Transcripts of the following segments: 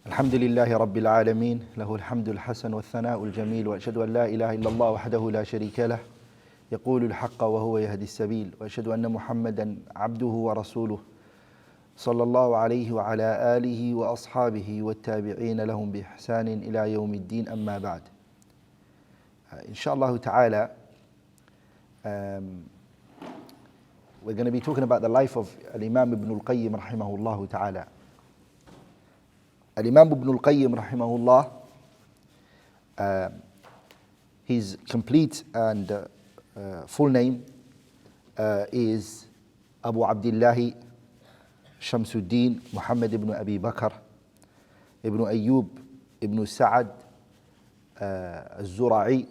الحمد لله رب العالمين له الحمد الحسن والثناء الجميل وأشهد أن لا إله إلا الله وحده لا شريك له يقول الحق وهو يهدي السبيل وأشهد أن محمدا عبده ورسوله صلى الله عليه وعلى آله وأصحابه والتابعين لهم بإحسان إلى يوم الدين أما بعد. Inshallah ta'ala, we're going to be talking about the life of Imam Ibn Al Qayyim rahimahullah ta'ala. Imam Ibn Al Qayyim rahimahullah, his complete and full name is Abu Abdullah Shamsuddin Muhammad ibn Abi Bakr ibn Ayyub ibn Sa'ad al-Zura'i,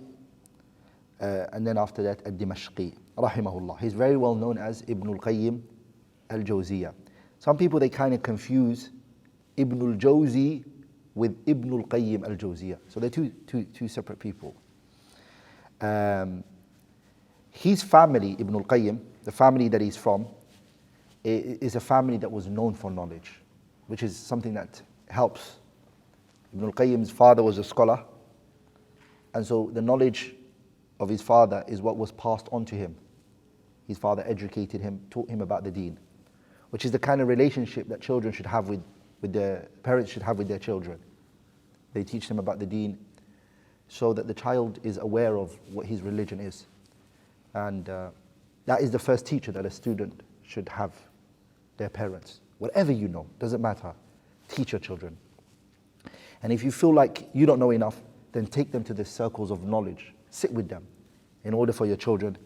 and then after that al-Dimashqi rahimahullah. He's very well known as Ibn Al Qayyim al-Jawziyah. Some people, they kind of confuse Ibn al-Jawzi with Ibn Al Qayyim al-Jawziyah. So they're two separate people. His family, Ibn Al Qayyim, the family that he's from, is a family that was known for knowledge, which is something that helps. Ibn Al Qayyim's father was a scholar, and so the knowledge of his father is what was passed on to him. His father educated him, taught him about the deen, which is the kind of relationship that children should have with their parents should have with their children. They teach them about the deen so that the child is aware of what his religion is. And that is the first teacher that a student should have, their parents. Whatever you know, doesn't matter, teach your children. And if you feel like you don't know enough, then take them to the circles of knowledge. Sit with them in order for your children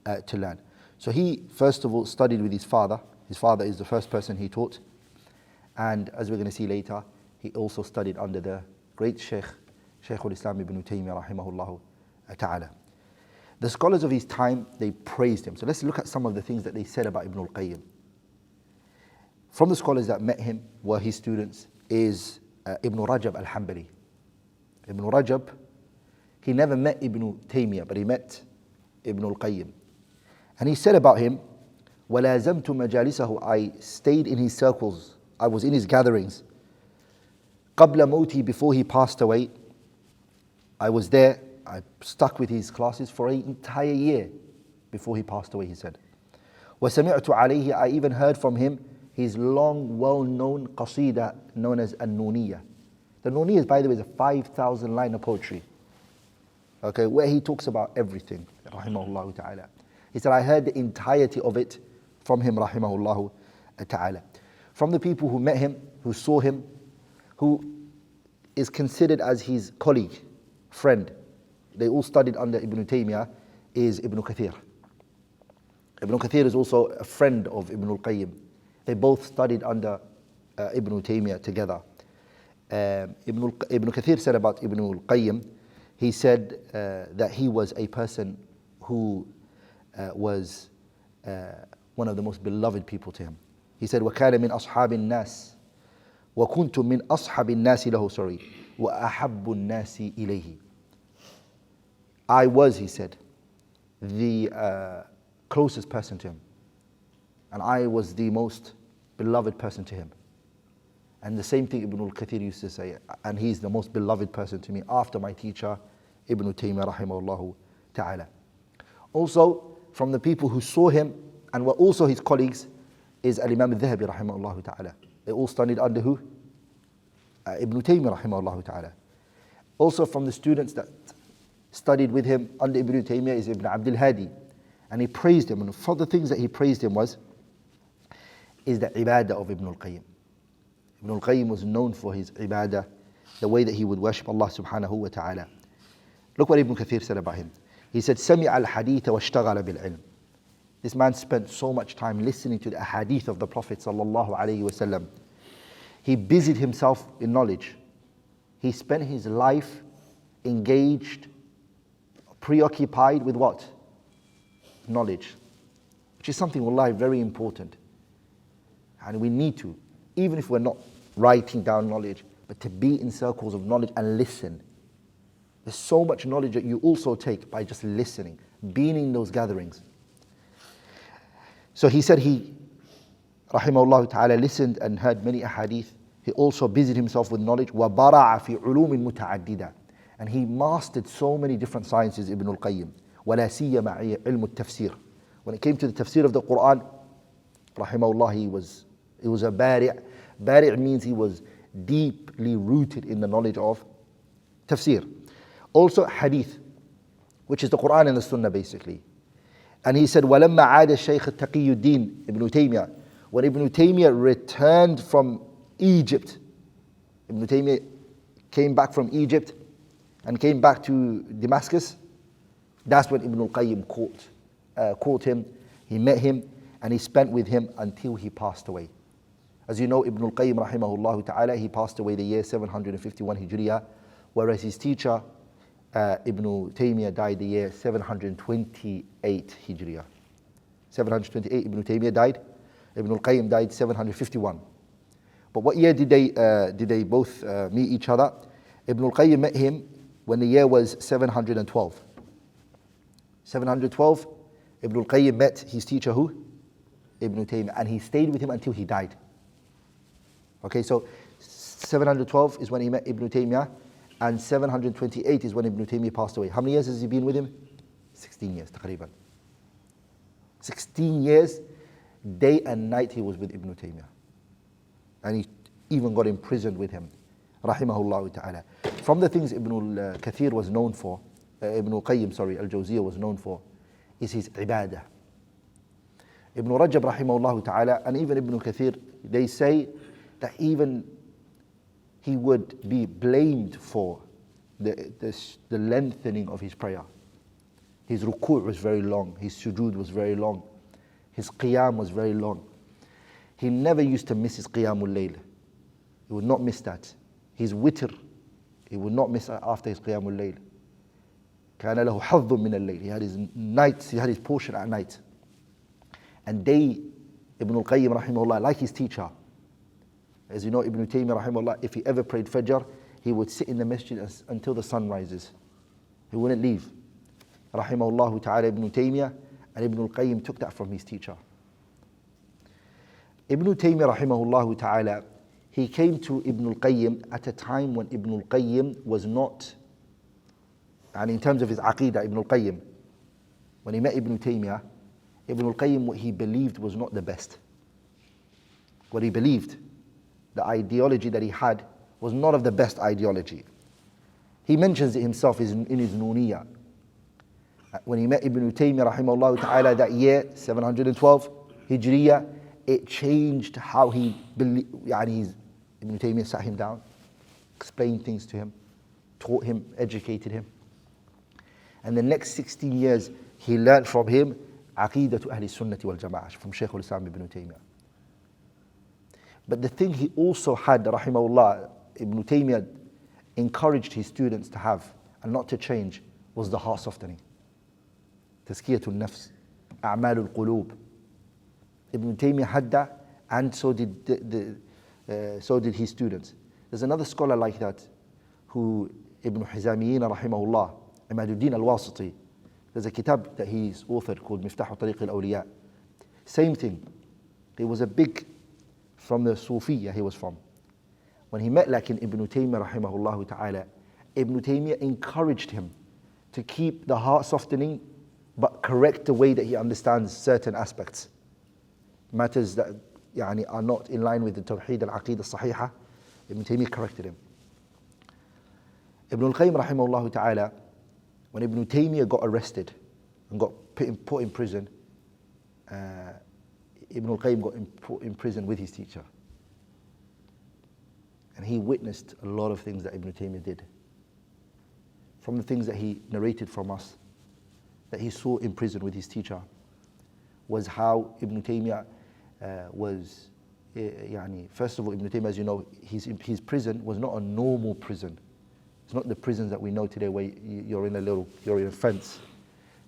to learn. So he, first of all, studied with his father. His father is the first person he taught. And as we're going to see later, he also studied under the great Shaikh Islam Ibn Taimiyyah rahimahullah ta'ala. The scholars of his time, they praised him. So let's look at some of the things that they said about Ibn Al Qayyim. From the scholars that met him, were his students, is Ibn Rajab al-Hanbali. Ibn Rajab, he never met Ibn Taimiyyah, but he met Ibn Al Qayyim. And he said about him, وَلَازَمْتُ مَجَالِسَهُ, I stayed in his circles, I was in his gatherings. قَبْلَ مَوْتِهِ, before he passed away, I was there, I stuck with his classes for an entire year before he passed away, he said. وَسَمِعْتُ عَلَيْهِ, I even heard from him his long, well-known qasida known as An-Nuniyah. The Nuniyah is, by the way, is a 5,000 line of poetry. Okay, where he talks about everything, rahimahullah ta'ala. He said, I heard the entirety of it from him, rahimahullah ta'ala. From the people who met him, who saw him, who is considered as his colleague, friend, they all studied under Ibn Taimiyyah, is Ibn Kathir. Ibn Kathir is also a friend of Ibn Al Qayyim. They both studied under Ibn Taimiyyah together. Ibn Kathir said about Ibn Al Qayyim, he said that he was a person who was one of the most beloved people to him. He said, وَكَانَ مِنْ أَصْحَابِ النَّاسِ وَكُنْتُ مِنْ أَصْحَابِ النَّاسِ لَهُ وَأَحَبُّ النَّاسِ إِلَيْهِ. I was, he said, the closest person to him. And I was the most beloved person to him. And the same thing Ibn Al-Kathir used to say, and he's the most beloved person to me after my teacher, Ibn Taimiyyah rahimahullah ta'ala. Also, from the people who saw him and were also his colleagues, is Al-Imam al-Dhahabi rahimahullah ta'ala. They all studied under who? Ibn Taimiyyah rahimahullah ta'ala. Also from the students that studied with him under Ibn Taimiyyah is Ibn Abdul Hadi. And he praised him, and for the things that he praised him is the ibadah of Ibn Al Qayyim. Ibn Al Qayyim was known for his ibadah, the way that he would worship Allah subhanahu wa ta'ala. Look what Ibn Kathir said about him. He said, سَمِعَ الْحَدِيثَ وَاشْتَغَلَ بِالْعِلْمِ. This man spent so much time listening to the hadith of the Prophet sallallahu alaihi wasallam. He busied himself in knowledge. He spent his life engaged, preoccupied with what? Knowledge. Which is something, wallahi, very important. And we need to, even if we're not writing down knowledge, but to be in circles of knowledge and listen. There's so much knowledge that you also take by just listening, being in those gatherings. So he said he, rahimahullah ta'ala, listened and heard many ahadith He also busied himself with knowledge. وَبَرَعَ فِي عُلُومٍ مُتَعَدِّدَةٍ. And he mastered so many different sciences, Ibn Al Qayyim. وَلَا سِيَّمَا عِلْمُ التَّفْسِيرِ. When it came to the tafsir of the Quran, rahimahullah, he was a bari'. Bari' means he was deeply rooted in the knowledge of tafsir. Also hadith, which is the Quran and the Sunnah basically. And he said, وَلَمَّا عَادَ الشَّيْخ التَّقِيُّ الدِّينِ Ibn Taimiyyah. When Ibn Taimiyyah returned from Egypt, Ibn Taimiyyah came back from Egypt and came back to Damascus, that's when Ibn Al Qayyim caught him, he met him, and he spent with him until he passed away. As you know, Ibn Al Qayyim rahimahullah ta'ala, he passed away the year 751 Hijriya, whereas his teacher, Ibn Taimiyyah, died the year 728 Hijriya. 728, Ibn Taimiyyah died, Ibn Al Qayyim died 751. But what year did they both meet each other? Ibn Al Qayyim met him when the year was 712. 712, Ibn Al Qayyim met his teacher who? Ibn Taimiyyah, and he stayed with him until he died. Okay, so 712 is when he met Ibn Taimiyyah, and 728 is when Ibn Taimiyyah passed away. How many years has he been with him? 16 years, taqriban. 16 years, day and night he was with Ibn Taimiyyah. And he even got imprisoned with him, rahimahullah ta'ala. From the things Ibn al-Kathir was known for, Ibn al-Qayyim, al-Jawziyah was known for, is his ibadah. Ibn Rajab rahimahullah ta'ala, and even Ibn al-Kathir, they say that even he would be blamed for the lengthening of his prayer. His ruku' was very long, his sujood was very long, his qiyam was very long. He never used to miss his qiyamul layl. He would not miss that. His witr, he would not miss after his qiyamul layl. كان له حظ من الليل. He had his nights, he had his portion at night. And Ibn Al Qayyim rahimahullah, like his teacher, as you know, Ibn Taimiyyah rahimahullah, if he ever prayed Fajr, he would sit in the masjid until the sun rises. He wouldn't leave. Rahimahullah ta'ala Ibn Taimiyyah, and Ibn Al Qayyim took that from his teacher. Ibn Taimiyyah rahimahullah ta'ala, he came to Ibn Al Qayyim at a time when Ibn Al Qayyim was not, and in terms of his aqeedah, Ibn Al Qayyim, when he met Ibn Taimiyyah, Ibn Al Qayyim, what he believed was not the best. What he believed, the ideology that he had, was not of the best ideology. He mentions it himself in his Nuniyah. When he met Ibn Taimiyyah rahimahullah ta'ala that year, 712 Hijriya, it changed how he believed. Ibn Taimiyyah sat him down, explained things to him, taught him, educated him. And the next 16 years, he learned from him Aqeedatu Ahli Sunnati wal Jama'ah from Shaykh al-Islam Ibn Taimiyyah. But the thing he also had, rahimahullah, Ibn Taimiyyah encouraged his students to have and not to change, was the heart softening. Tazkiyatul nafs, a'malul qulub. Ibn Taimiyyah had that, and so did his students. There's another scholar like that, who Ibn Hizamiyin rahimahullah, Imaduddin al-Wasiti. There's a kitab that he's authored called Miftahu Tariq al-Awliya. Same thing. He was a big, from the Sufiya he was from. When he met Ibn Taimiyyah rahimahullah ta'ala, Ibn Taimiyyah encouraged him to keep the heart softening, but correct the way that he understands certain aspects. Matters that are not in line with the Tawheed al-Aqeedah al-Sahiha. Ibn Taimiyyah corrected him. Ibn Al Qayyim rahimahullah ta'ala, when Ibn Taimiyyah got arrested and got put in prison, Ibn Al Qayyim got put in prison with his teacher. And he witnessed a lot of things that Ibn Taimiyyah did. From the things that he narrated from us, that he saw in prison with his teacher, was how Ibn Taimiyyah was, first of all, Ibn Taimiyyah, as you know, his prison was not a normal prison. It's not the prisons that we know today where you're in a fence.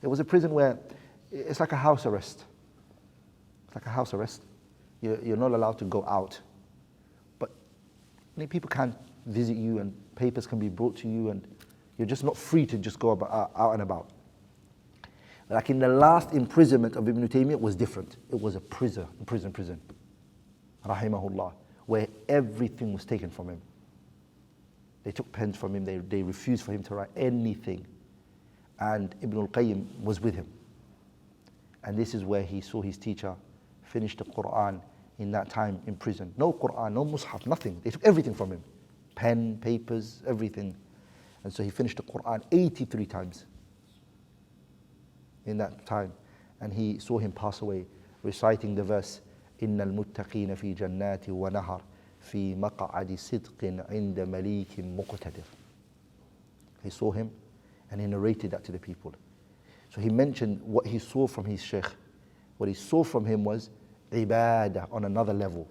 It was a prison where it's like a house arrest. It's like a house arrest. You're not allowed to go out. But people can visit you, and papers can be brought to you, and you're just not free to just go out and about. Like in the last imprisonment of Ibn Taimiyyah was different. It was a prison. Rahimahullah. where everything was taken from him. They took pens from him, they refused for him to write anything. And Ibn Al Qayyim was with him. And this is where he saw his teacher finish the Quran in that time in prison. No Quran, no Mus'haf, nothing. They took everything from him. Pen, papers, everything. And so he finished the Quran 83 times in that time. And he saw him pass away, reciting the verse, إِنَّ الْمُتَّقِينَ فِي جَنَّاتٍ وَنَهَرٍ فِي مَقْعَدِ صِدْقٍ عِنْدَ مَلِيكٍ مُقْتَدِرٍ. He saw him and he narrated that to the people. So he mentioned what he saw from his Shaykh. What he saw from him was ibadah on another level.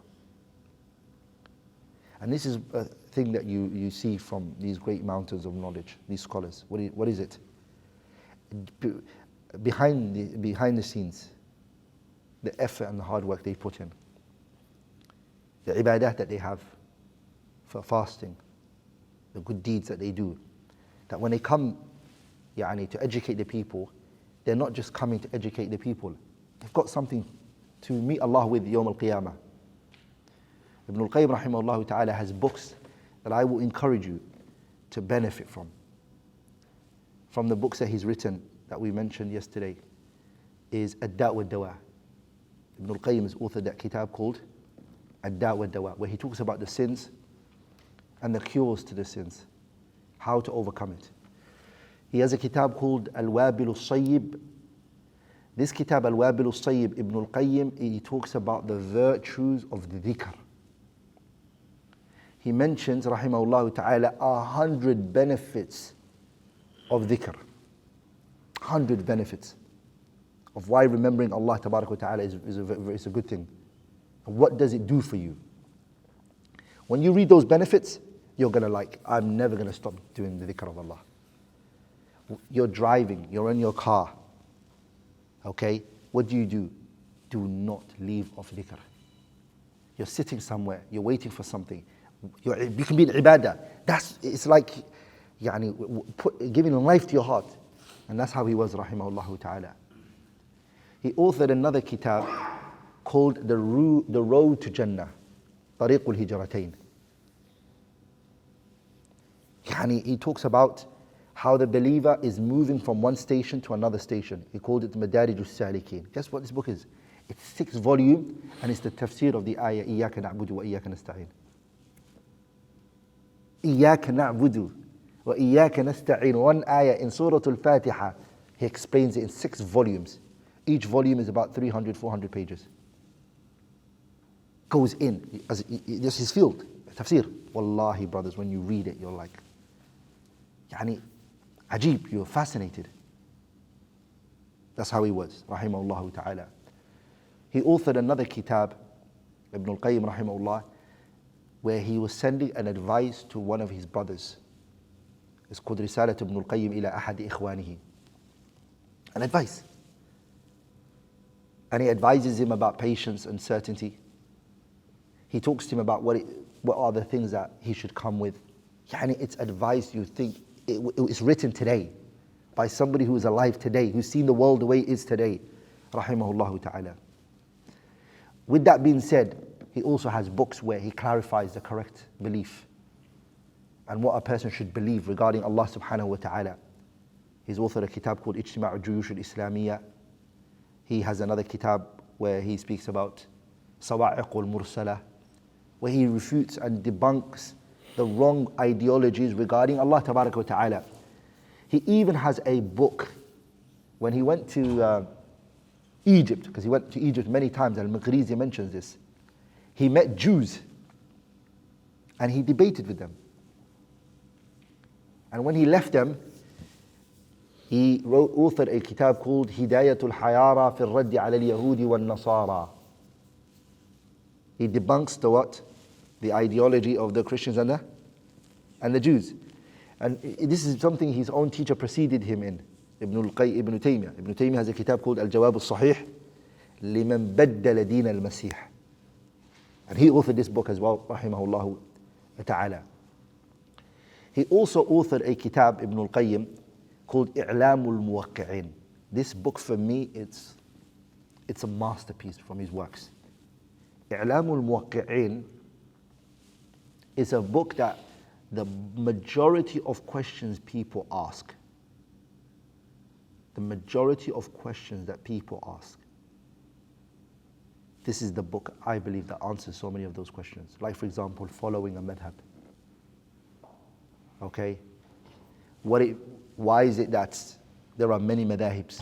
And this is a thing that you see from these great mountains of knowledge, these scholars. What is it? Behind the scenes, the effort and the hard work they put in, the ibadah that they have for fasting, the good deeds that they do, that when they come to educate the people, they're not just coming to educate the people. They've got something to meet Allah with Yawm al-Qiyamah. Ibn Al Qayyim rahimahullah ta'ala has books that I will encourage you to benefit from. From the books that he's written that we mentioned yesterday is Ad-Da' wa Dawa. Ibn Al Qayyim has authored that kitab called Ad-Da' wa Dawa, where he talks about the sins and the cures to the sins, how to overcome it. He has a kitab called Al-Wabil Al-Sayyib. This kitab, Al-Wabil Al-Sayyib, Ibn Al Qayyim, he talks about the virtues of the dhikr. He mentions, rahimahullah ta'ala, 100 benefits of dhikr. 100 benefits of why remembering Allah tabarak wa ta'ala is a good thing. And what does it do for you? When you read those benefits, you're going to I'm never going to stop doing the dhikr of Allah. You're driving, you're in your car, okay? What do? Do not leave off dhikr. You're sitting somewhere, you're waiting for something. You can be in ibadah. It's like giving life to your heart. And that's how he was, rahimahullah ta'ala. He authored another kitab called The Road to Jannah, طريق الهجرتين. He talks about how the believer is moving from one station to another station. He called it Madrasatu Al Umariya. Guess what this book is? It's 6 volumes and it's the tafsir of the ayah إِيَّاكَ نَعْبُدُ وَإِيَّاكَ نَسْتَعِينُ. إِيَّاكَ نَعْبُدُ وَإِيَّاكَ نَسْتَعِينُ. One ayah in Surah Al-Fatiha, he explains it in 6 volumes. Each volume is about 300, 400 pages. Goes in, this is his field, tafsir. Wallahi brothers, when you read it, you're like, ajib, you're fascinated. That's how he was, rahimahullah ta'ala. He authored another kitab, Ibn Al Qayyim rahimahullah, where he was sending an advice to one of his brothers. It's called Risalat Ibn Al Qayyim ila ahadi ikhwanihi. An advice. And he advises him about patience and certainty. He talks to him about what are the things that he should come with. It's advice you think, it's written today by somebody who is alive today, who's seen the world the way it is today. Rahimahullah ta'ala. With that being said, he also has books where he clarifies the correct belief and what a person should believe regarding Allah subhanahu wa ta'ala. He's authored a kitab called Ijtima'u Juyush al-Islamiyya. He has another kitab where he speaks about Sawa'iq al-Mursala, where he refutes and debunks the wrong ideologies regarding Allah tabarak wa ta'ala. He even has a book when he went to Egypt, because he went to Egypt many times, Al-Maghrizi mentions this. He met Jews and he debated with them. And when he left them, he authored a kitab called Hidayatul Hayara fi al-Raddi ala al-Yahudi wal-Nasara. He debunks the ideology of the Christians and the Jews. And this is something his own teacher preceded him in, Ibn Taimiyyah. Ibn Taimiyyah has a kitab called Al-Jawab al-Sahih liman baddala deen al-Masih. And he authored this book as well, rahimahullah ta'ala. He also authored a kitab, Ibn Al Qayyim, called I'lamul Muwaqqi'in. This book for me, it's a masterpiece from his works. I'lamul Muwaqqi'in It's a book that the majority of questions people ask. The majority of questions that people ask. This is the book, I believe, that answers so many of those questions. Like, for example, following a madhab. Okay? Why is it that there are many madahibs?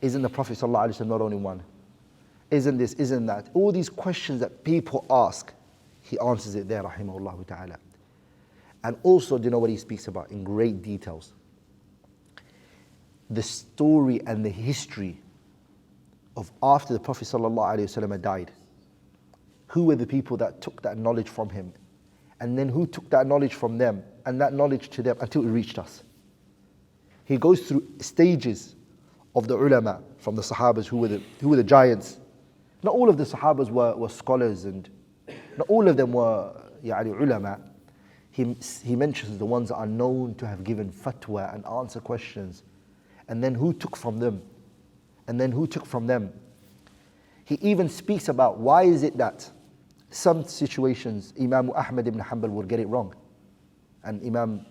Isn't the Prophet ﷺ not only one? Isn't this, isn't that? All these questions that people ask, he answers it there, rahimahullah ta'ala. And also, do you know what he speaks about in great details? The story and the history of after the Prophet ﷺ died. Who were the people that took that knowledge from him? And then who took that knowledge from them and that knowledge to them until it reached us? He goes through stages of the ulama from the Sahabas who were the giants. Not all of the Sahabas were scholars, and not all of them were ulama. He mentions the ones that are known to have given fatwa and answer questions. And then who took from them? And then who took from them? He even speaks about why is it that some situations Imam Ahmad ibn Hanbal would get it wrong, and Imam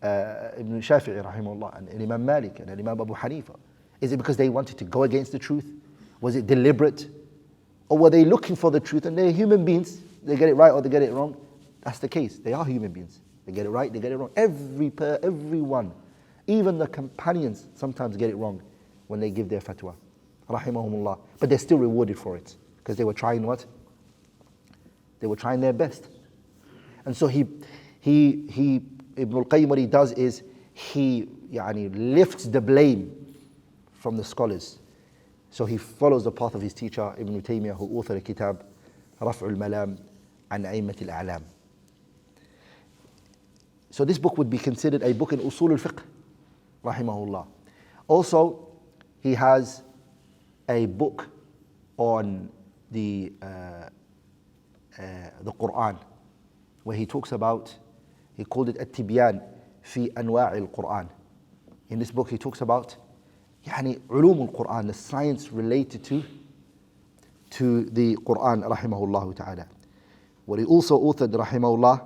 Ibn Shafi'i rahimahullah, and Imam Malik and Imam Abu Hanifa. Is it because they wanted to go against the truth? Was it deliberate? Or were they looking for the truth? And they're human beings, they get it right or they get it wrong. That's the case. They are human beings. They get it right, they get it wrong. Everyone, even the companions sometimes get it wrong when they give their fatwa, rahimahumullah. But they're still rewarded for it because they were trying what? They were trying their best. And so Ibn Al Qayyim, what he does is he lifts the blame from the scholars. So he follows the path of his teacher Ibn Taimiyyah, who authored a kitab Raf'ul Malam an A'immatil A'lam. So this book would be considered a book in Usul al-Fiqh, rahimahullah. Also, he has a book on the Quran, where he talks about, he called it At-Tibyan fi Anwa' al-Quran. In this book he talks about ulum al-Quran, the science related to the Quran, rahimahullah ta'ala. What he also authored, rahimahullah,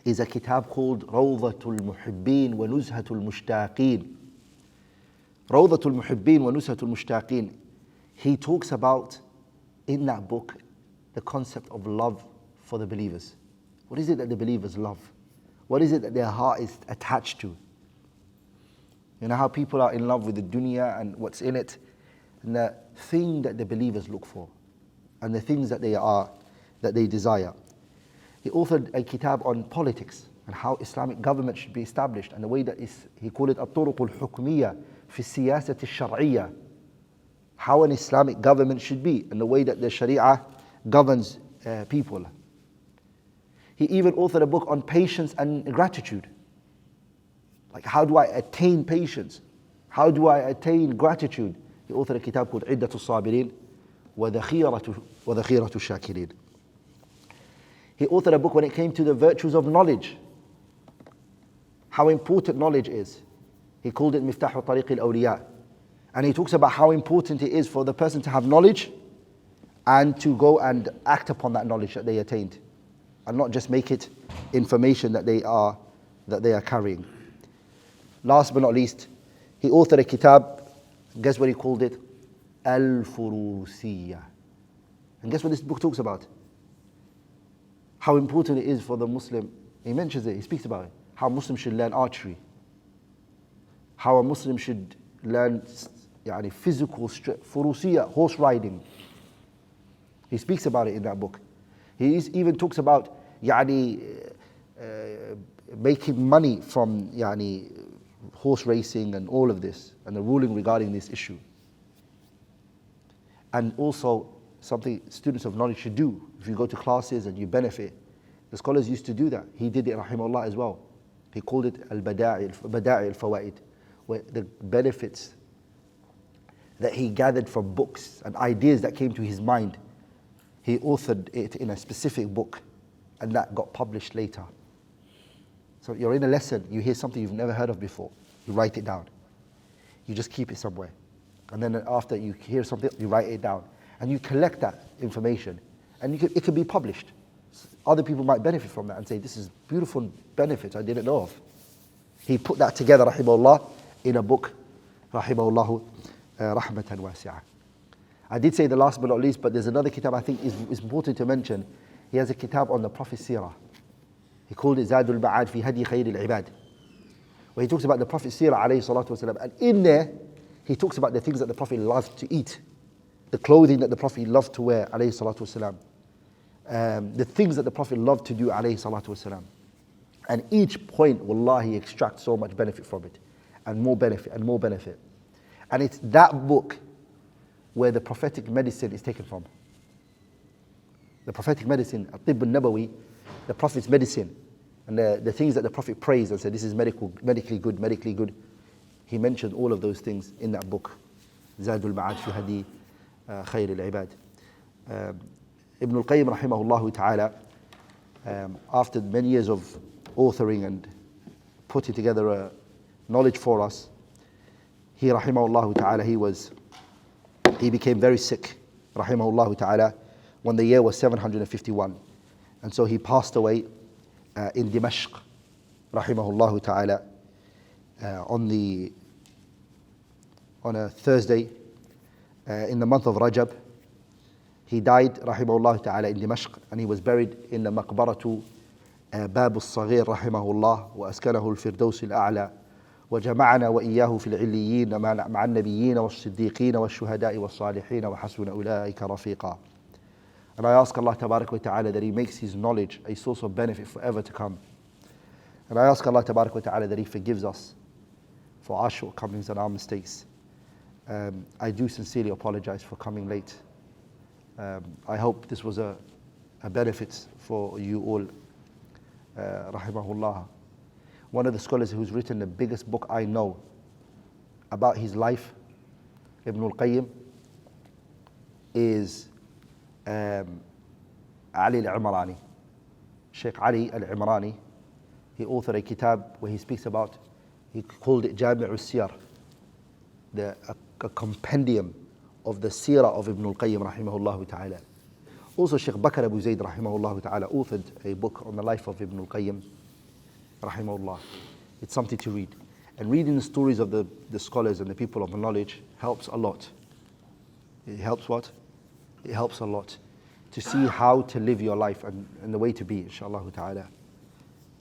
is a kitab called Rawdatul Muhibbin wa Nuzhatul Mushtaqin. Rawdatul Muhibbin wa Nuzhatul Mushtaqin. He talks about, in that book, the concept of love for the believers. What is it that the believers love? What is it that their heart is attached to? You know how people are in love with the dunya and what's in it, and the thing that the believers look for, and the things that they desire. He authored a kitab on politics and how Islamic government should be established, and the way that he called it الطرق الحكمية في السياسة الشرعية, how an Islamic government should be, and the way that the Sharia governs people. He even authored a book on patience and gratitude. Like, how do I attain patience? How do I attain gratitude? He authored a kitab called عدة الصابرين وذخيرة الشاكرين. He authored a book when it came to the virtues of knowledge, how important knowledge is. He called it مفتاح طريق الأولياء. And he talks about how important it is for the person to have knowledge and to go and act upon that knowledge that they attained, and not just make it information that they are carrying. Last but not least, he authored a kitab, guess what he called it? Al-Furusiyya. And guess what this book talks about? How important it is for the Muslim. He mentions it, he speaks about it. How Muslims should learn archery. How a Muslim should learn physical strength, furusiyya, horse riding. He speaks about it in that book. He even talks about making money from horse racing and all of this, and the ruling regarding this issue. And also something students of knowledge should do. If you go to classes and you benefit, the scholars used to do that. He did it, rahimahullah, as well. He called it al-bada'i al-fawaid, where the benefits that he gathered from books and ideas that came to his mind. He authored it in a specific book, and that got published later. So you're in a lesson, you hear something you've never heard of before, you write it down. You just keep it somewhere. And then after you hear something, you write it down. And you collect that information, and it can be published. Other people might benefit from that and say, this is beautiful benefits I didn't know of. He put that together, rahimahullah, in a book, rahimahullah, rahmatan wasi'ah. I did say the last but not least, but there's another kitab I think is important to mention. He has a kitab on the Prophet's seerah. He called it Zadul Ma'ad fi Hadi Khayr al-Ibad, where he talks about the Prophet's seerah, alayhi salatu wasalam. And in there, he talks about the things that the Prophet loved to eat, the clothing that the Prophet loved to wear, alayhi salatu wasalam, the things that the Prophet loved to do, alayhi salatu wasalam. And each point, wallahi, he extracts so much benefit from it, and more benefit, and more benefit. And it's that book where the prophetic medicine is taken from. The prophetic medicine, At-Tibb al-Nabawi, the Prophet's medicine, and the things that the Prophet praised and said, this is medically good. He mentioned all of those things in that book, Zadul Ma'ad fi Hadi Khayr al-Ibad. Ibn Al Qayyim rahimahullah ta'ala, after many years of authoring and putting together a knowledge for us, he rahimahullah ta'ala, he became very sick, rahimahullah ta'ala, when the year was 751. And so he passed away in Dimashq, rahimahullah ta'ala, on a Thursday in the month of Rajab. He died, rahimahullah ta'ala, in Dimashq, and he was buried in the Maqbaratu Bab al-Saghir, rahimahullah, wa askanahu al-Firdaus al-A'la, wa jama'ana wa iyyahu fil 'illiyyin ma'a an-nabiyyin was-siddiqin wash-shuhada'i was-salihin wa hasuna ulaika rafiqa. And I ask Allah tabarak wa ta'ala that He makes His knowledge a source of benefit forever to come. And I ask Allah tabarak wa ta'ala that He forgives us for our shortcomings and our mistakes. I do sincerely apologize for coming late. I hope this was a benefit for you all. Rahimahullah. One of the scholars who's written the biggest book I know about his life, Ibn Al Qayyim, is Ali Al-Imrani. Shaikh Ali Al-Imrani. He authored a kitab where he speaks about, he called it Jami' al-Siyar, a compendium of the seerah of Ibn Al Qayyim rahimahullah ta'ala. Also Shaykh Bakr Abu Zayd rahimahullah ta'ala authored a book on the life of Ibn Al Qayyim rahimahullah. It's something to read. And reading the stories of the scholars and the people of knowledge helps a lot. It helps what? It helps a lot to see how to live your life and the way to be, inshaAllah ta'ala.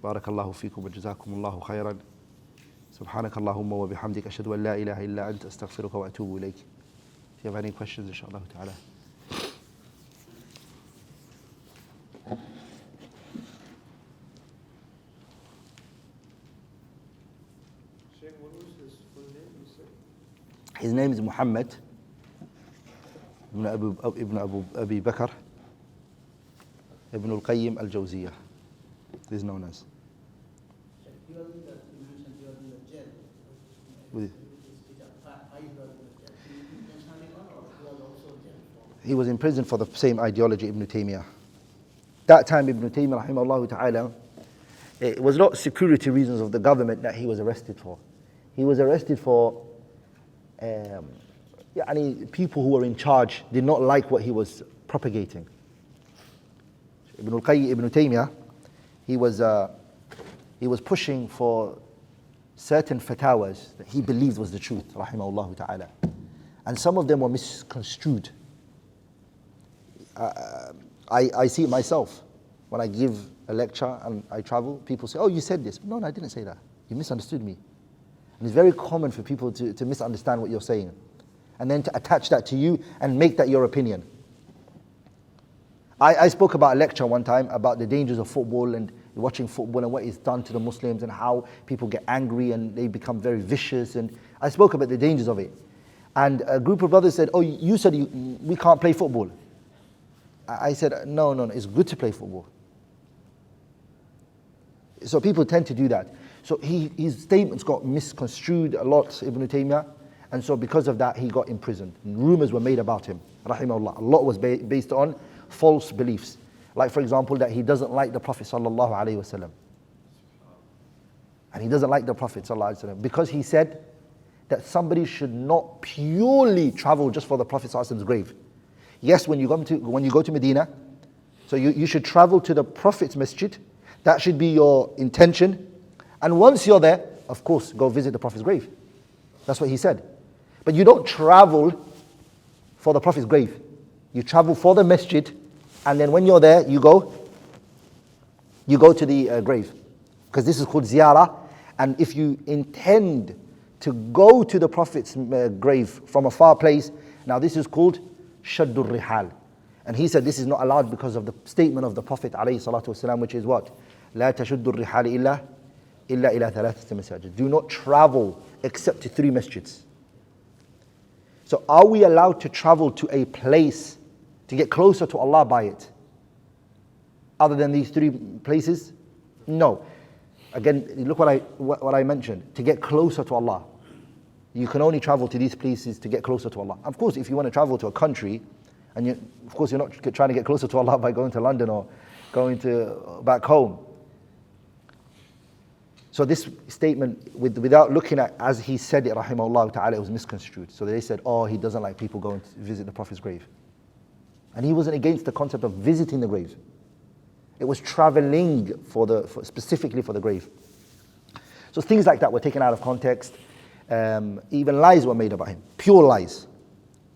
Barakallahu feekum wa jazakumullahu khairan. سبحانك اللهم وبحمدك أشهد أن لا إله إلا أنت أستغفرك وأتوب إليك. If you have any questions, inshallah ta'ala. Shaykh, what was his full name, you said? His name is Muhammad ibn Abi Bakr Ibn Al Qayyim Al Jawziyah. He is known as. He was in prison for the same ideology, Ibn Taimiyyah. That time, Ibn Taimiyyah, rahimahullah ta'ala, it was not security reasons of the government that he was arrested for. He was arrested for people who were in charge did not like what he was propagating. Ibn Taimiyyah, he was pushing for certain fatawas that he believed was the truth, rahimahullah ta'ala. And some of them were misconstrued. I see it myself. When I give a lecture and I travel, people say, oh, you said this. No, I didn't say that. You misunderstood me. And it's very common for people to misunderstand what you're saying and then to attach that to you and make that your opinion. I spoke about a lecture one time about the dangers of football and watching football and what it's done to the Muslims and how people get angry and they become very vicious. And I spoke about the dangers of it. And a group of brothers said, oh, you said we can't play football. I said, no, it's good to play football. So people tend to do that. So his statements got misconstrued a lot, Ibn Taimiyyah, and so because of that, he got imprisoned. Rumors were made about him, rahimahullah. A lot was based on false beliefs. Like, for example, that he doesn't like the Prophet sallallahu alaihi wasallam. And he doesn't like the Prophet sallallahu alaihi wasallam because he said that somebody should not purely travel just for the Prophet sallallahu alaihi wasallam's grave. Yes, when you go to Medina, So you should travel to the Prophet's masjid. That should be your intention. And once you're there, of course, go visit the Prophet's grave. That's what he said. But you don't travel for the Prophet's grave. You travel for the masjid, and then when you're there, you go to the grave. Because this is called ziyarah. And if you intend to go to the Prophet's grave from a far place, now this is called shaddur rihal. And he said this is not allowed because of the statement of the Prophet ﷺ, which is what? لا تشد الرحال إلا إلى ثلاثة مساجد. Do not travel except to 3 masjids. So are we allowed to travel to a place to get closer to Allah by it? Other than these 3 places? No. Again, look what I mentioned. To get closer to Allah. You can only travel to these places to get closer to Allah. Of course, if you want to travel to a country, and of course you're not trying to get closer to Allah by going to London or going to back home. So this statement, without looking at, as he said it, rahimahullah ta'ala, it was misconstrued. So they said, oh, he doesn't like people going to visit the Prophet's grave. And he wasn't against the concept of visiting the grave. It was traveling specifically for the grave. So things like that were taken out of context. Even lies were made about him, pure lies.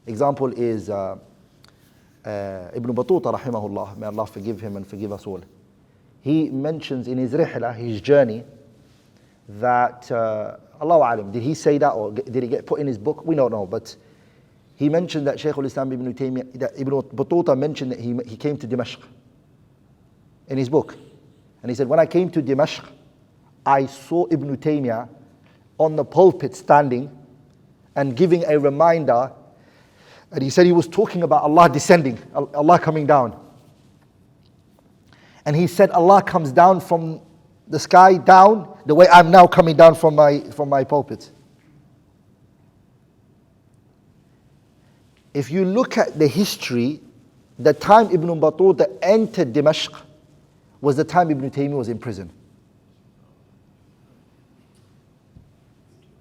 Example is Ibn Battuta rahimahullah, may Allah forgive him and forgive us all. He mentions in his rihla, his journey, that Allahu Alam, did he say that or did it get put in his book? We don't know, but he mentioned that Shaykh al-Islam Ibn Taimiyyah, that Ibn Battuta mentioned that he came to Dimashq in his book. And he said, when I came to Dimashq, I saw Ibn Taimiyyah on the pulpit standing and giving a reminder. And he said he was talking about Allah descending, Allah coming down. And he said Allah comes down from the sky down the way I'm now coming down from my pulpit. If you look at the history, the time Ibn Battuta entered Dimashq was the time Ibn Taymiyyah was in prison.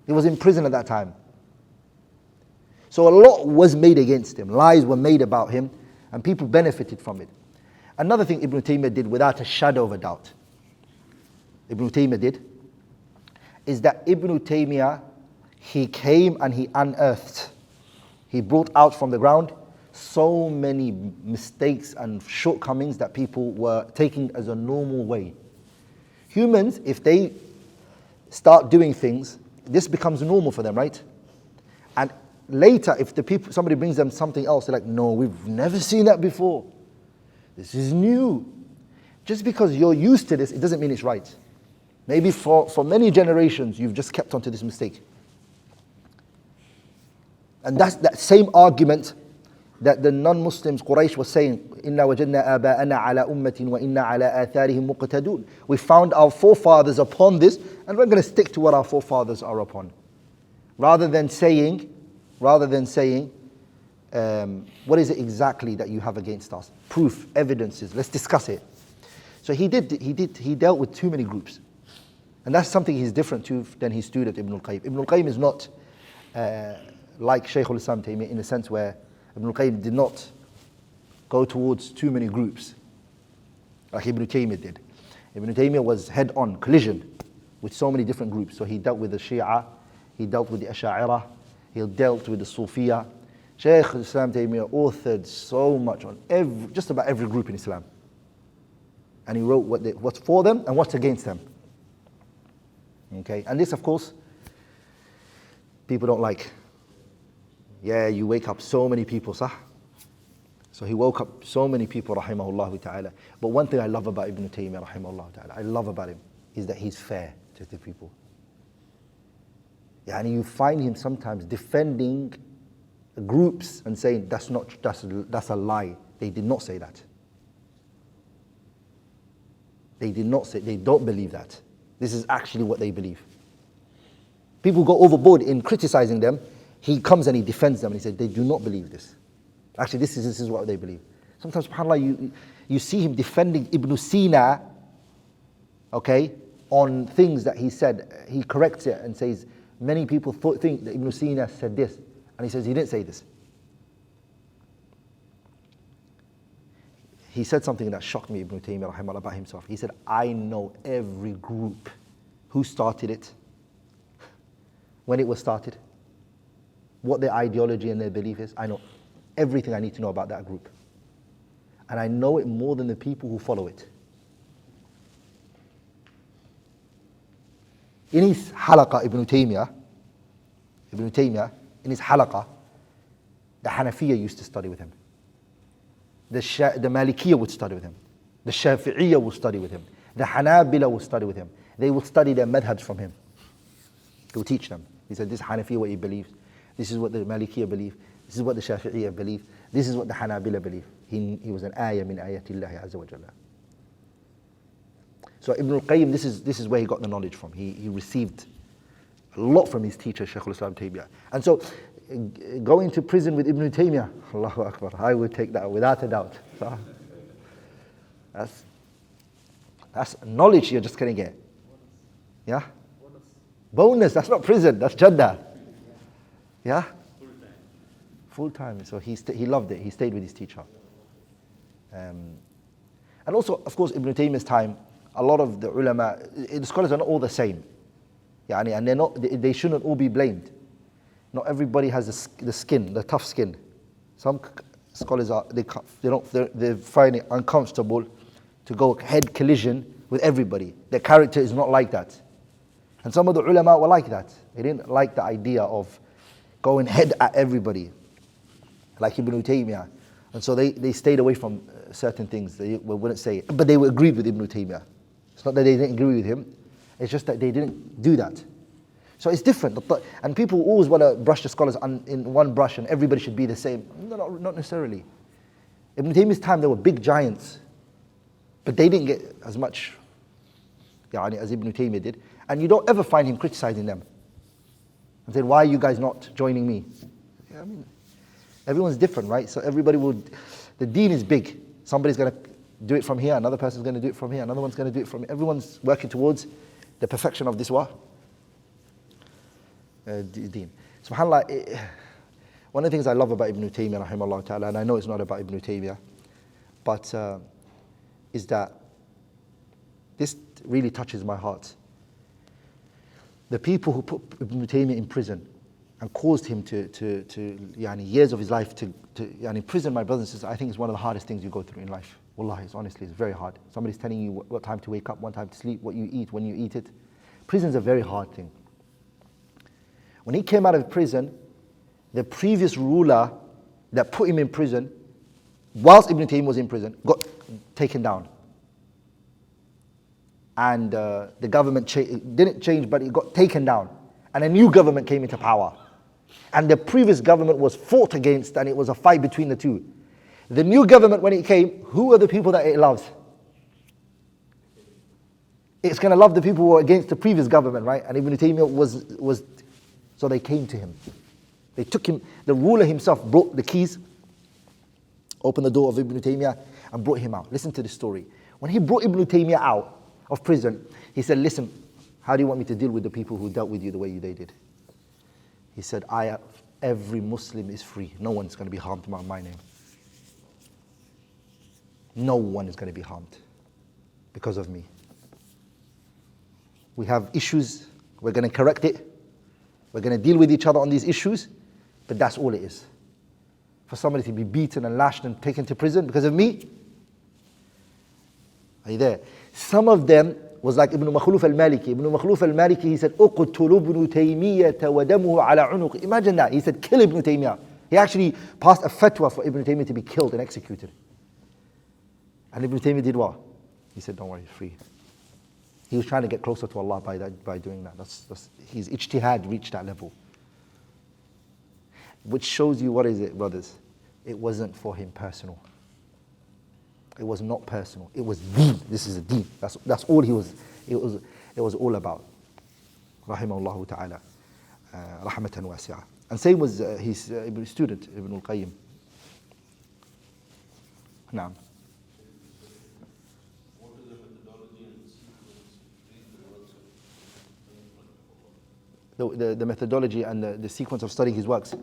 He was in prison at that time. So a lot was made against him. Lies were made about him, and people benefited from it. Another thing Ibn Taymiyyah did without a shadow of a doubt, is that Ibn Taymiyyah, he came and he unearthed, he brought out from the ground so many mistakes and shortcomings that people were taking as a normal way. Humans, if they start doing things, this becomes normal for them, right? And later, if somebody brings them something else, they're like, no, we've never seen that before. This is new. Just because you're used to this, it doesn't mean it's right. Maybe for many generations, you've just kept on to this mistake. And that's that same argument that the non-Muslims, Quraysh, was saying, إِنَّا وَجَدْنَا آبَاءَنَا عَلَىٰ أُمَّةٍ وَإِنَّا عَلَىٰ آثَارِهِمْ مُقْتَدُونَ. We found our forefathers upon this, and we're going to stick to what our forefathers are upon. Rather than saying, what is it exactly that you have against us? Proof, evidences, let's discuss it. So he dealt with too many groups. And that's something he's different to than his student Ibn Al Qayyim. Ibn Al Qayyim is not like Shaykh al-Islam Taimiyyah in a sense where Ibn Al Qayyim did not go towards too many groups like Ibn Taymiyyah did. Ibn Taymiyyah was head-on, collision with so many different groups. So he dealt with the Shia, he dealt with the Ash'ariyah, he dealt with the Sufiya. Shaykh al-Islam Taimiyyah authored so much on just about every group in Islam. And he wrote what's for them and what's against them. Okay, and this, of course, people don't like. Yeah, you wake up so many people, sah? So he woke up so many people, rahimahullah ta'ala. But one thing I love about Ibn Taymiyyah, rahimahullah ta'ala, I love about him, is that he's fair to the people. And you find him sometimes defending groups and saying, that's a lie. They did not say that. They did not say, they don't believe that. This is actually what they believe. People go overboard in criticizing them. He comes and he defends them and he says, they do not believe this. Actually, this is what they believe. Sometimes, subhanAllah, you see him defending Ibn Sina, okay, on things that he said. He corrects it and says, many people think that Ibn Sina said this. And he says, he didn't say this. he said something that shocked me, Ibn Taymiyyah rahimahullah, about himself. He said, I know every group, who started it, when it was started, what their ideology and their belief is. I know everything I need to know about that group. And I know it more than the people who follow it. In his halaqah, Ibn Taimiyyah, in his halaqah, the Hanafiya used to study with him. The Malikiya would study with him. The Shafi'iyya would study with him. The Hanabila would study with him. They would study their madhabs from him. He would teach them. He said, this is Hanafiya what he believes. This is what the Malikiya believe. This is what the Shafi'iyya believe. This is what the Hanabila believe. He was an ayah min ayatillahi azza wa jalla. So Ibn Al Qayyim, this is where he got the knowledge from. He received a lot from his teacher, Shaykh Islam Ibn Taimiyyah. And so, going to prison with Ibn Taimiyyah, Allahu Akbar, I would take that without a doubt. So, that's knowledge you're just going to get. Yeah? Bonus, that's not prison, that's Jannah. Yeah? Full time. So he loved it, he stayed with his teacher. And also, of course, Ibn Taymiyyah's time, a lot of the ulama, the scholars are not all the same. And they shouldn't all be blamed. Not everybody has the skin, the tough skin. Some scholars they find it uncomfortable to go head collision with everybody. Their character is not like that. And some of the ulama were like that. They didn't like the idea of going head at everybody, like Ibn Taymiyyah. And so they stayed away from certain things. They wouldn't say it. But they agreed with Ibn Taymiyyah. It's not that they didn't agree with him. It's just that they didn't do that. So it's different. And people always want to brush the scholars in one brush and everybody should be the same. No, not necessarily. Ibn Taymiyyah's time, there were big giants. But they didn't get as much as Ibn Taymiyyah did. And you don't ever find him criticizing them. And saying, why are you guys not joining me? Yeah, I mean, everyone's different, right? So the deen is big. Somebody's going to do it from here, another person's going to do it from here, another one's going to do it from here. Everyone's working towards the perfection of this deen. SubhanAllah, one of the things I love about Ibn Taymiyyah, rahimahullah ta'ala, and I know it's not about Ibn Taymiyyah, but is that this really touches my heart. The people who put Ibn Taymiyyah in prison and caused him to years of his life to imprison, my brothers and sisters, I think it's one of the hardest things you go through in life. Wallahi, it's very hard. Somebody's telling you what time to wake up, what time to sleep, what you eat, when you eat it. Prison's a very hard thing. When he came out of prison, the previous ruler that put him in prison, whilst Ibn Taymiyyah was in prison, got taken down. And the government didn't change, but it got taken down. And a new government came into power. And the previous government was fought against, and it was a fight between the two. The new government, when it came, who are the people that it loves? It's going to love the people who were against the previous government, right? And Ibn Taymiyyah was, so they came to him. They took him, the ruler himself brought the keys, opened the door of Ibn Taymiyyah, and brought him out. Listen to the story. When he brought Ibn Taymiyyah out of prison, he said, listen, how do you want me to deal with the people who dealt with you the way they did? He said, every Muslim is free. No one's going to be harmed by my name. No one is going to be harmed because of me. We have issues, we're going to correct it. We're going to deal with each other on these issues, but that's all it is. For somebody to be beaten and lashed and taken to prison because of me? Are you there? Some of them was like Ibn Makhluf al-Maliki. Ibn Makhluf al-Maliki, he said, اقتل ابن تيمية ودمه على عنق. Imagine that. He said, kill Ibn Taymiyyah. He actually passed a fatwa for Ibn Taymiyyah to be killed and executed. And Ibn Taymiyyah did what? He said, don't worry, he's free. He was trying to get closer to Allah by doing that. His ijtihad reached that level. Which shows you, what is it, brothers? It wasn't for him personal. It was not personal. It was deen. This is a deen. That's all he was. It was all about. Rahimahullah ta'ala. Rahmatan wasi'ah. And same was his student, Ibn Al Qayyim. Naam. What is the methodology and sequence between the works of The methodology and the sequence of studying his works.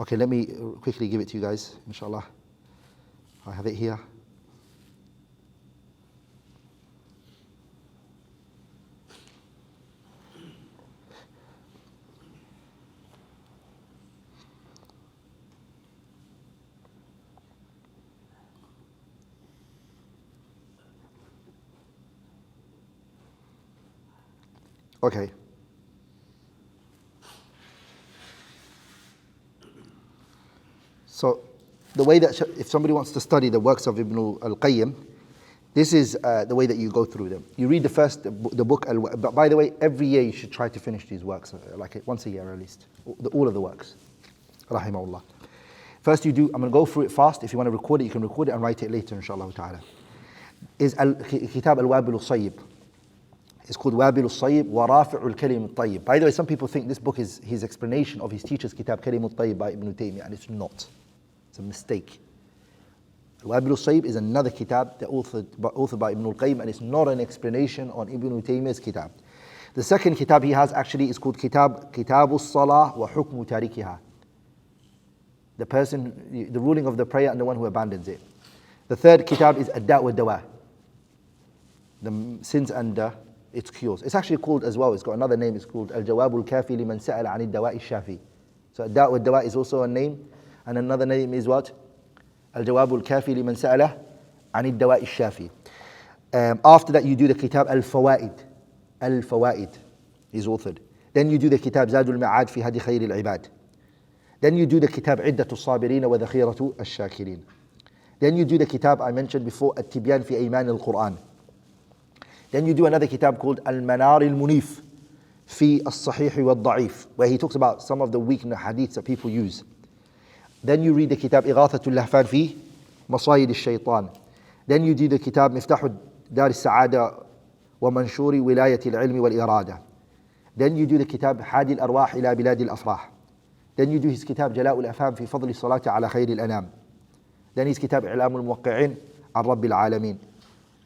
Okay, let me quickly give it to you guys, inshallah. I have it here. Okay. So, the way that if somebody wants to study the works of Ibn Al Qayyim, this is the way that you go through them. You read the book. But by the way, every year you should try to finish these works, like once a year at least, all of the works. Rahimahullah. First you do. I'm going to go through it fast. If you want to record it, you can record it and write it later, inshallah ta'ala. Is Kitab al-Wabil al-Sayyib. It's called Wabil al-Sayyib wa Rafi'u al-Kalim al-Tayyib. By the way, some people think this book is his explanation of his teacher's Kitab Kalim al-Tayyib by Ibn Taimiyyah, and it's not. It's a mistake. Wabil al-Sayyib is another kitab that authored by Ibn Al Qayyim, and it's not an explanation on Ibn Taymiyyah's kitab. The second kitab he has actually is called Kitab al-Salah wa Hukmu Tarikiha. The ruling of the prayer and the one who abandons it. The third kitab is Ad-Da' wa Dawa. The sins and its cures. It's actually called as well, it's got another name, it's called Al-Jawab al-Kafi liman sa'ala 'an ad-dawa' al-shafi. So Ad-Da' wa Dawa is also a name, and another name is what? Al-Jawab al-Kafi liman sa'ala 'an ad-dawa' al-shafi. After that you do the kitab Al-Fawaid. Al-Fawaid is authored. Then you do the kitab Zadul Ma'ad fi Hadi Khayr al-Ibad. Then you do the kitab Iddatu al-Sabirin wa Dhakhiratu al-Shakirin. Then you do the kitab I mentioned before, At-Tibyan fi Ayman al-Quran. Then you do another kitab called Al-Manar al-Munif fi al-Sahih wal-Da'if, where he talks about some of the weak hadiths that people use. Then you read the kitab Ighathatul Lahfan fi Masayid al-Shaytan. Then you do the kitab Miftahu Dar al-Sa'ada wa Manshuri Wilayat al-Ilm wal-Irada. Then you do the kitab Hadi al-Arwah ila Bilad al-Afrah. Then you do his kitab Jala'u al-Afham fi Fadl al-Salati ala Khayr al-Anam. Then his kitab I'lam al-Muwaqqi'in an Rabbil Alameen.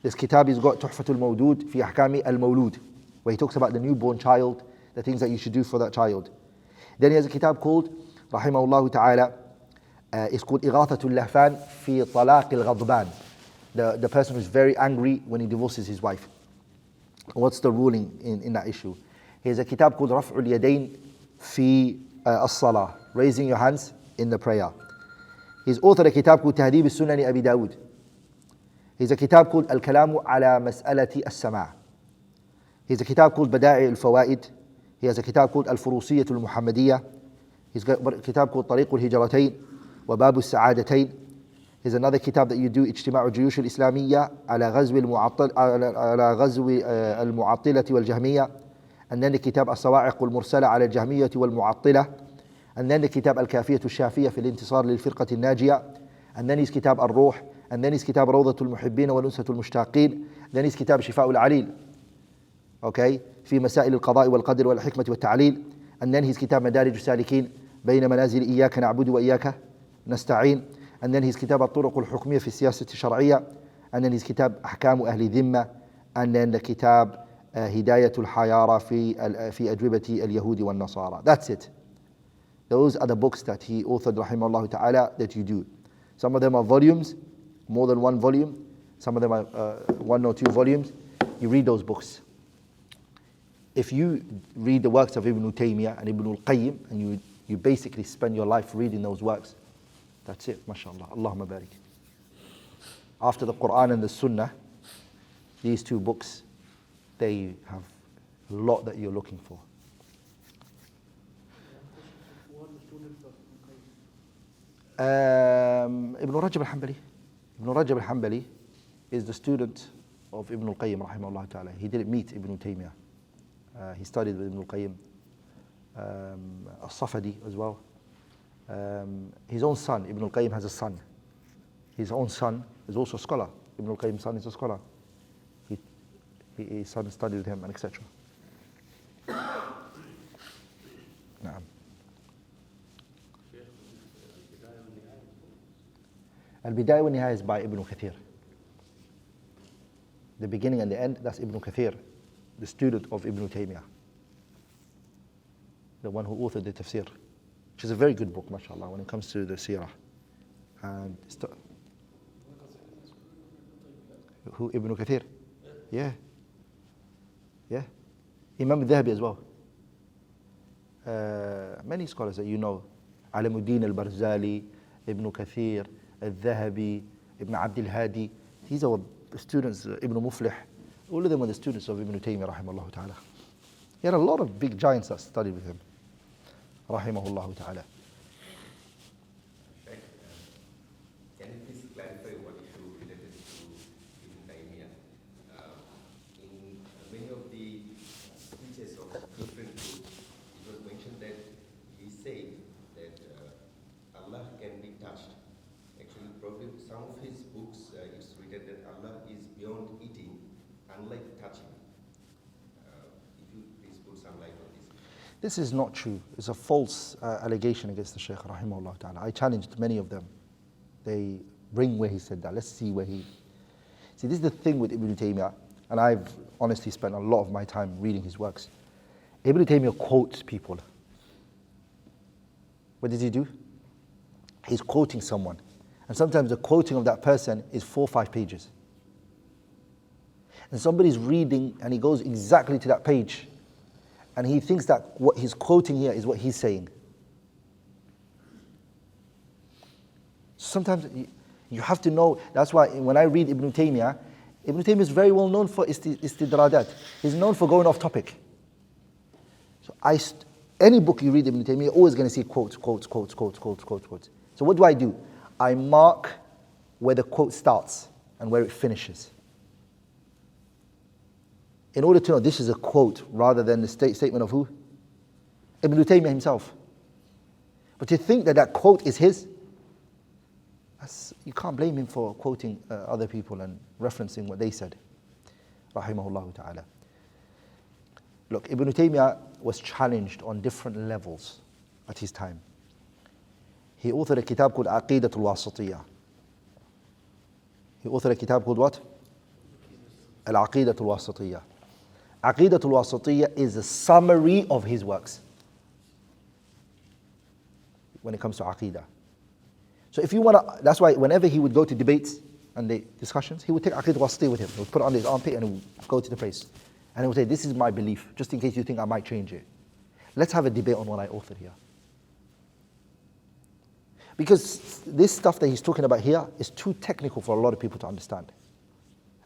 This kitab has got Tuhfatul Mawdud fi Ahkami al-Mawlud, where he talks about the newborn child, the things that you should do for that child. Then he has a kitab called, rahimahullah ta'ala, it's called Ighathatul Lahfan fi Talaq al-Ghadban. The person who's very angry when he divorces his wife. What's the ruling in that issue? He has a kitab called Raf'ul Yadayn fi as-Salah, raising your hands in the prayer. He's authored a kitab called Tahdib al-Sunani Abi Dawud. He's a kitab called Al-Kalamu ala Mas'alati al-Sama'. He's a kitab called Bada'i al-Fawaid. He has a kitab called Al-Furusiyyah al-Muhammadiyah. He's got a kitab called Tariq al-Hijratayn wa Babu al-Sa'adatayn. Here's another kitab that you do, Ijtima'u Juyush al-Islamiyya ala Ghazwi al-Mu'attilati wal-Jahmiyya. And then the kitab As-Sawa'iq al-Mursala ala al-Jahmiyyati wal-Mu'attila. And then the kitab Al-Kafiyatu al-Shafiyya fi al-Intisar lil-Firqati al-Najiyya. And then his kitab Al-Ruh. And then his kitab Rawdatul Muhibbin wa Nusratul Mushtaqin. Then his kitab Shifa'ul Alil. Okay? في مسائل القضاء والقدر والحكمة والتعليل. And then his kitab مدارج السالكين بين منازل إياك نعبد وإياك نستعين. And then his kitab الطرق الحكمية في السياسة الشرعية. And then his kitab أحكام أهل ذمة. And then the kitab هداية الحيارى في أجوبة اليهود والنصارى. That's it. Those are the books that he authored rahimahullah ta'ala that you do. Some of them are volumes, more than one volume. Some of them are 1 or 2 volumes. You read those books. If you read the works of Ibn Taimiyyah and Ibn Al Qayyim, and you basically spend your life reading those works, that's it, mashallah. Allahumma barik. After the Quran and the Sunnah, these 2 books, they have a lot that you're looking for. Ibn Rajab al-Hanbali. Ibn Rajab al-Hanbali is the student of Ibn Al Qayyim rahimahullah ta'ala. He didn't meet Ibn Taimiyyah. He studied with Ibn Al Qayyim. As-Safadi as well. His own son, Ibn Al Qayyim has a son. His own son is also a scholar. Ibn Al Qayyim's son is a scholar. His son studied with him and etc. Naam. Al-Bidayah wa Nihayah is by Ibn Kathir. The beginning and the end, that's Ibn Kathir, the student of Ibn Taimiyyah, the one who authored the tafsir, which is a very good book, mashallah, when it comes to the seerah. And who, Ibn Kathir? Yeah. Yeah. Imam al-Dhahabi as well. Many scholars that you know, Alamuddin al-Barzali, Ibn Kathir, al-Dhahabi, Ibn Abd al-Hadi, these are students, Ibn Muflih, all of them were the students of Ibn Taymiyyah rahimahullah ta'ala. He had a lot of big giants that studied with him. Rahimahullah ta'ala. Shaikh, can you please clarify what issue related to Ibn Taimiyyah? In many of the speeches of different groups, it was mentioned that he said that Allah can be touched. Actually, probably some of his books, it's written that Allah is beyond eating, unlike touching. If you please put some light on this. This is not true. It's a false allegation against the Shaykh, rahimahullah ta'ala. I challenged many of them. They bring where he said that. Let's see where he... See, this is the thing with Ibn Taimiyyah, and I've honestly spent a lot of my time reading his works. Ibn Taimiyyah quotes people. What does he do? He's quoting someone. And sometimes the quoting of that person is 4 or 5 pages. And somebody's reading and he goes exactly to that page. And he thinks that what he's quoting here is what he's saying. Sometimes you have to know, that's why when I read Ibn Taimiyyah is very well known for istidradat. He's known for going off topic. So any book you read Ibn Taimiyyah, you're always going to see quotes. So what do? I mark where the quote starts and where it finishes. In order to know this is a quote rather than the statement of who? Ibn Taymiyyah himself. But to think that that quote is his, you can't blame him for quoting other people and referencing what they said. Rahimahullah ta'ala. Look, Ibn Taymiyyah was challenged on different levels at his time. He authored a kitab called Aqidatul Wasatiyah. He authored a kitab called what? Al-Aqidatul Wasatiyah. Aqidatul Wasatiyah is a summary of his works when it comes to Aqidah. So if you want to, that's why whenever he would go to debates and the discussions, he would take Aqidatul Wasatiyah with him. He would put it under his armpit and he would go to the place. And he would say, this is my belief, just in case you think I might change it. Let's have a debate on what I authored here. Because this stuff that he's talking about here is too technical for a lot of people to understand.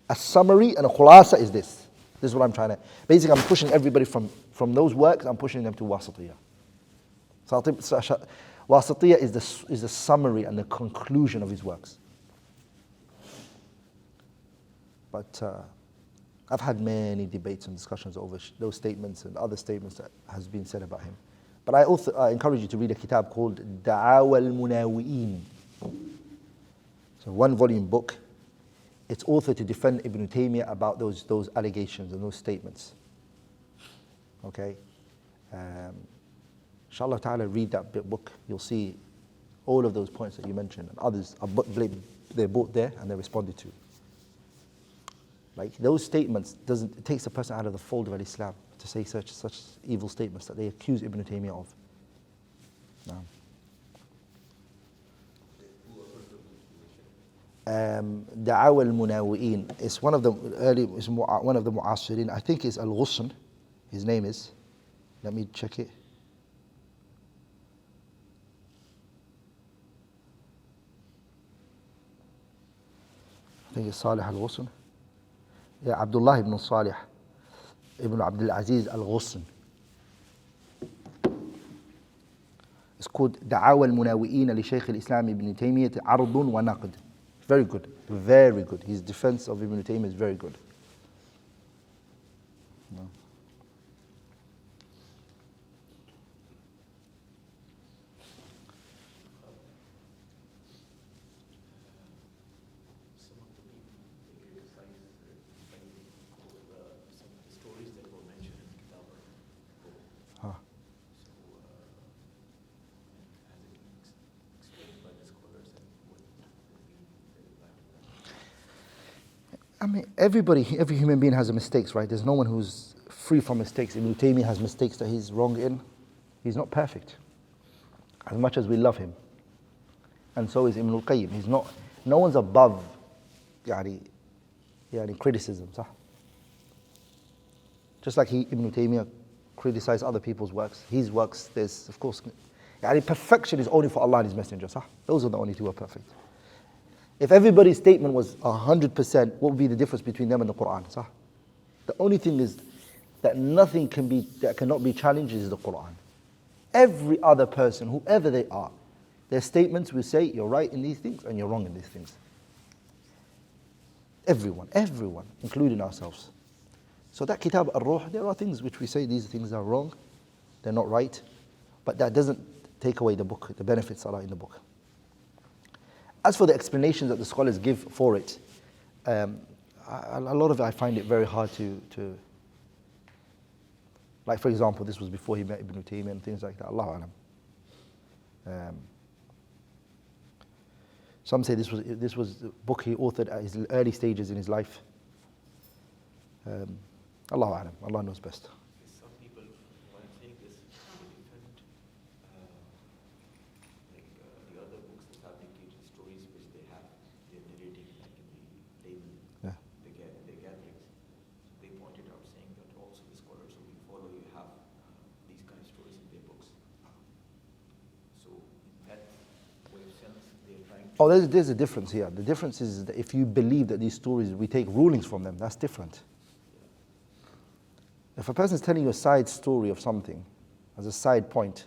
A summary and a khulasa is this. This is what I'm trying to... Basically, I'm pushing everybody from those works, I'm pushing them to Wasatiyah. Wasatiyah is the summary and the conclusion of his works. But I've had many debates and discussions over those statements and other statements that has been said about him. But I encourage you to read a kitab called Da'awa al-Munawi'in. It's a 1-volume book. It's authored to defend Ibn Taymiyyah about those allegations and those statements. Okay? Inshallah ta'ala, read that book. You'll see all of those points that you mentioned and others are they're brought there and they're responded to. Like those statements, it takes a person out of the fold of Islam to say such evil statements that they accuse Ibn Taymiyyah of. No. Da'awa al-Munawi'in. It's one of the Mu'asirin. I think it's Al-Ghusn. His name is. Let me check it. I think it's Salih Al-Ghusn. Yeah, Abdullah ibn Salih ibn Abdul Aziz Al-Ghusn. It's called Da'awa al-Munawi'in li Shaykh al-Islam Ibn Taimiyyah Ardun wa Naqd. Very good, very good. His defense of Ibn Taymiyyah is very good. No. Some of the people they criticize some of the stories that were mentioned in the kitab. Huh. So, has it been explained by the scholars and what would be the reply to that? I mean, every human being has mistakes, right? There's no one who's free from mistakes. Ibn Taymiyyah has mistakes that he's wrong in. He's not perfect, as much as we love him. And so is Ibn Al Qayyim. No one's above criticism. صح? Just like Ibn Taymiyyah criticized other people's works. His works, there's, of course, perfection is only for Allah and His Messenger. صح? Those are the only two who are perfect. If everybody's statement was 100%, what would be the difference between them and the Quran? صح? The only thing is, that that cannot be challenged is the Quran. Every other person, whoever they are, their statements will say, you're right in these things and you're wrong in these things. Everyone, including ourselves. So that Kitab al-Ruh, there are things which we say these things are wrong, they're not right, but that doesn't take away the book, the benefits that are in the book. As for the explanations that the scholars give for it, a lot of it I find it very hard to like for example, this was before he met Ibn Taimiyyah and things like that, Allahu Alam. Some say this was the book he authored at his early stages in his life. Allahu Alam, Allah knows best. Some people, when saying this, they defend the other books, the fabricated stories which they have, they're narrating like in the layman, Yeah. the gatherings. They pointed out saying that also the scholars who we follow, you have these kind of stories in their books. So in that way of sense, they're trying to... Oh, there's a difference here. The difference is that if you believe that these stories, we take rulings from them, that's different. If a person is telling you a side story of something as a side point,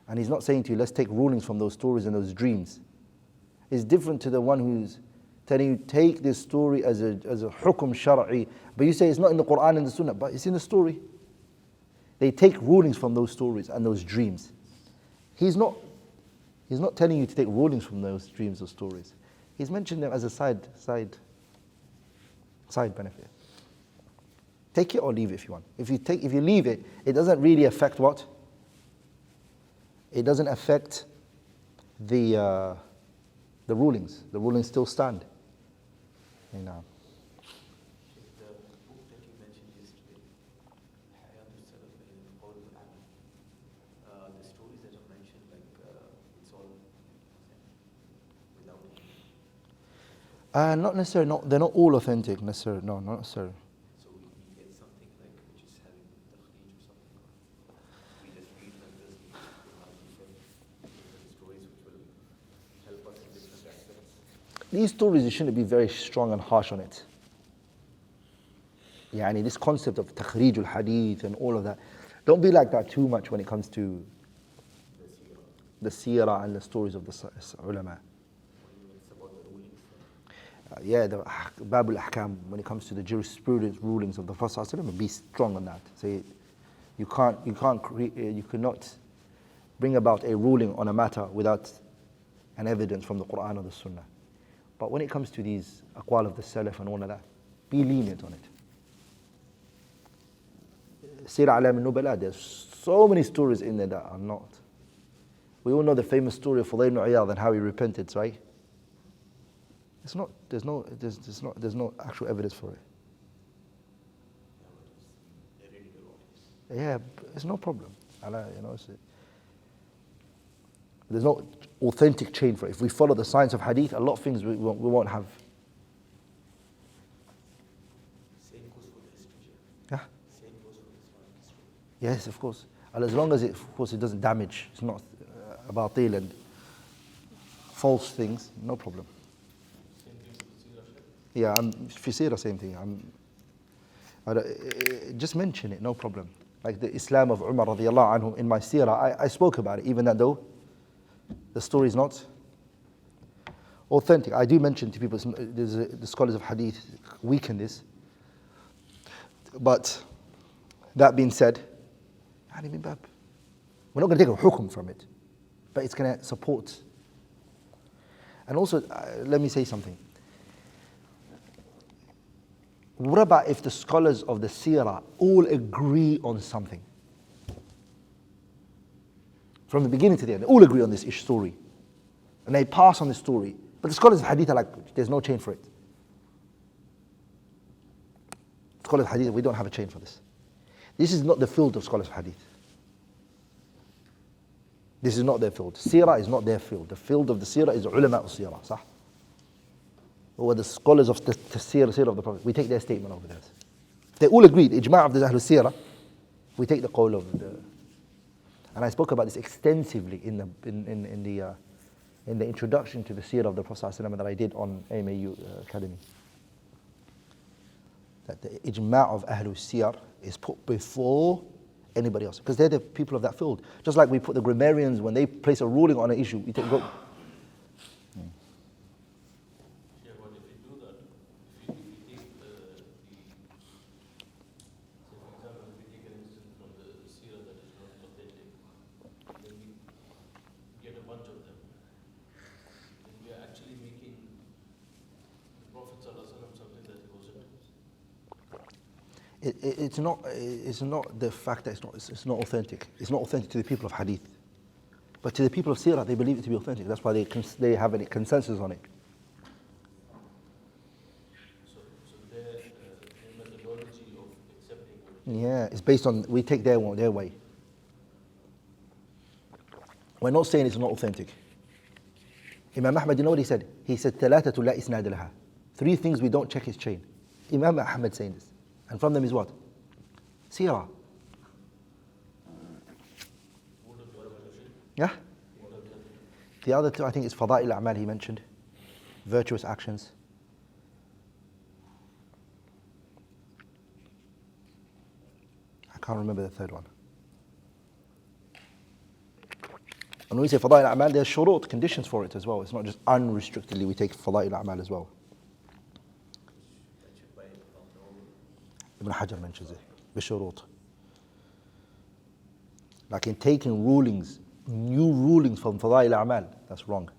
and he's not saying to you, let's take rulings from those stories and those dreams, it's different to the one who's telling you, take this story as a hukum shar'i, but you say it's not in the Quran and the Sunnah, but it's in the story. They take rulings from those stories and those dreams. He's not telling you to take rulings from those dreams or stories. He's mentioned them as a side benefit. Take it or leave it if you want. If you leave it, it doesn't really affect what? It doesn't affect the rulings. The rulings still stand. You know. The book that you mentioned yesterday, the stories that are mentioned, like it's all without... Not necessarily. No, they're not all authentic necessarily. No, not necessarily. So we get something like which is having the takhrij or something, or we just read like this, we have different stories which will help us in different aspects. These stories, you shouldn't be very strong and harsh on it. Yani this concept of takhrij al-hadith and all of that, don't be like that too much when it comes to the seerah and the stories of the ulama. It's about the rulings. The Bab al-Ahkam, when it comes to the jurisprudence rulings of the Prophet ﷺ, be strong on that. Say you cannot bring about a ruling on a matter without an evidence from the Quran or the Sunnah. But when it comes to these aqwal of the Salaf and all of that, be lenient on it. Sir A'lam al-Nubala, there's so many stories in there that are not. We all know the famous story of Fudayl ibn Iyad and how he repented, right? There's no actual evidence for it. Yeah, it's no problem. There's no authentic chain for it. If we follow the science of hadith, a lot of things we won't have. Same goes for the history. Yeah. Same goes for the Islamic history. Yes, of course. And as long as it doesn't damage, it's not batil and false things, no problem. Yeah, if you say the same thing, just mention it, no problem. Like the Islam of Umar radiallahu anhu in my seerah, I spoke about it, even though the story is not authentic. I do mention to people, the scholars of hadith weaken this. But that being said, we're not going to take a hukum from it, but it's going to support. And also, let me say something. What about if the scholars of the seerah all agree on something? From the beginning to the end, they all agree on this story. And they pass on this story. But the scholars of hadith are like, there's no chain for it. Scholars of hadith, we don't have a chain for this. This is not the field of scholars of hadith. This is not their field. Seerah is not their field. The field of the seerah is ulama al-seerah, صح? Or the scholars of the seerah of the Prophet. We take their statement over theirs. They all agreed, ijma' of the Ahlul Seerah. We take the qawl of the... And I spoke about this extensively in the introduction to the seerah of the Prophet ﷺ that I did on AMAU Academy. that the ijma' of Ahlul Siyar is put before anybody else, because they're the people of that field. Just like we put the grammarians, when they place a ruling on an issue, we take go. Yeah, but if we do that, if we take say for example, if we take an instance from the seerah that is not authentic, then we get a bunch of them, then we are actually making the Prophet ﷺ something that he wasn't. It's not the fact that it's not authentic. It's not authentic to the people of hadith. But to the people of seerah, they believe it to be authentic. That's why they have a consensus on it. So their methodology of accepting what Yeah, it's based on, we take their way. We're not saying it's not authentic. Imam Ahmad, you know what he said? He said, ثلاثة لا إسناد لها. 3 things we don't check his chain. Imam Ahmad saying this. And from them is what? Seerah. Yeah? The other 2, I think it's Fada'il A'mal he mentioned. Virtuous actions. I can't remember the 3rd one. And when we say Fada'il A'mal, there's shurut, conditions for it as well. It's not just unrestrictedly we take Fada'il A'mal as well. Ibn Hajar mentions it, bishurut. Like in taking rulings, new rulings from Fada'il A'mal, that's wrong.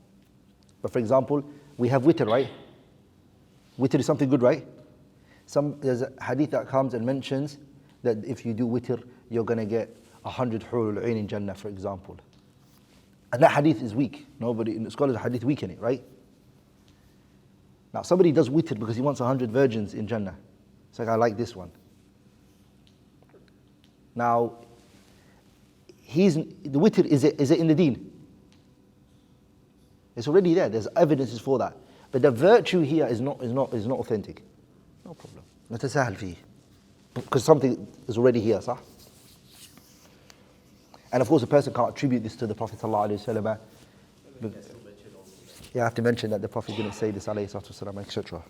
But for example, we have witr, right? Witr is something good, right? There's a hadith that comes and mentions that if you do witr, you're going to get 100 hurul ayn in Jannah, for example. And that hadith is weak. Nobody, in the scholars, hadith weaken it, right? Now somebody does witr because he wants 100 virgins in Jannah. It's like, I like this one. Now, the witr, is it in the deen? It's already there. There's evidences for that. But the virtue here is not authentic. No problem. نتساهل فيه. Because something is already here, صح? And of course, a person can't attribute this to the Prophet ﷺ. You have to mention that the Prophet didn't say this, alayhi salatu wasalam, etc.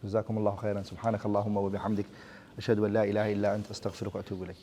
جزاكم الله خيرا سبحانك اللهم وبحمدك أشهد أن لا إله إلا أنت أستغفرك وأتوب إليك